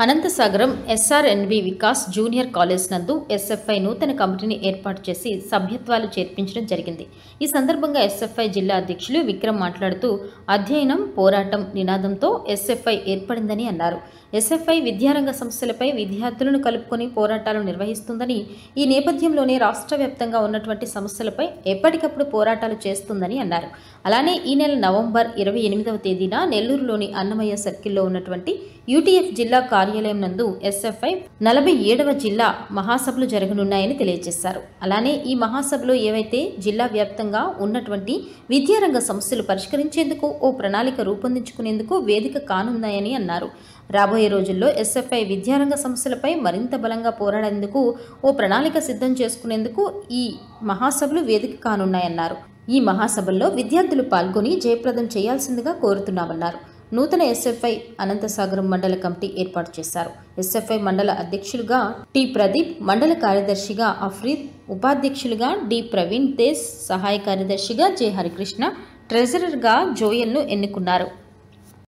Anantasagaram ఎస్ఆర్ఎన్వి Vikas junior college నందు SFI నూతన కమిటీని ఏర్పాటు చేసి సభ్యత్వాలు చేర్పించడం జరిగింది. ఈ సందర్భంగా ఎస్ఎఫ్ఐ జిల్లా అధ్యక్షులు విక్రమ్ మాట్లాడుతూ అధ్యయనం పోరాటం నినాదంతో ఎస్ఎఫ్ఐ ఏర్పడిందని అన్నారు. ఎస్ఎఫ్ఐ విద్యారంగ సమస్యలపై విద్యార్థులను కలుపుకొని పోరాటాలు నిర్వహిస్తుందని, ఈ నేపథ్యంలోనే రాష్ట్ర వ్యాప్తంగా ఉన్నటువంటి సమస్యలపై ఎప్పటికప్పుడు పోరాటాలు చేస్తుందని అన్నారు. అలానే ఈ నెల నవంబర్ 28వ తేదీన నెల్లూరులోని అన్నమయ్య సర్కిల్లో ఉన్నటువంటి యూటీఎఫ్ జిల్లా కార్యాలయం నందు ఎస్ఎఫ్ఐ 47వ జిల్లా మహాసభలు జరగనున్నాయని తెలియజేశారు. అలానే ఈ మహాసభలో ఏవైతే జిల్లా వ్యాప్తంగా ఉన్నటువంటి విద్యారంగ సమస్యలు పరిష్కరించేందుకు ఓ ప్రణాళిక రూపొందించుకునేందుకు వేదిక కానున్నాయని అన్నారు. రాబోయే రోజుల్లో ఎస్ఎఫ్ఐ విద్యారంగ సమస్యలపై మరింత బలంగా పోరాడేందుకు ఓ ప్రణాళిక సిద్ధం చేసుకునేందుకు ఈ మహాసభలు వేదిక కానున్నాయన్నారు. ఈ మహాసభల్లో విద్యార్థులు పాల్గొని జయప్రదం చేయాల్సిందిగా కోరుతున్నామన్నారు. నూతన ఎస్ఎఫ్ఐ అనంతసాగరం మండల కమిటీ ఏర్పాటు చేశారు. ఎస్ఎఫ్ఐ మండల అధ్యక్షులుగా టి ప్రదీప్, మండల కార్యదర్శిగా అఫ్రీద్, ఉపాధ్యక్షులుగా డి ప్రవీణ్ తేజ్, సహాయ కార్యదర్శిగా జె హరికృష్ణ, ట్రెజరర్గా జోయల్ను ఎన్నుకున్నారు.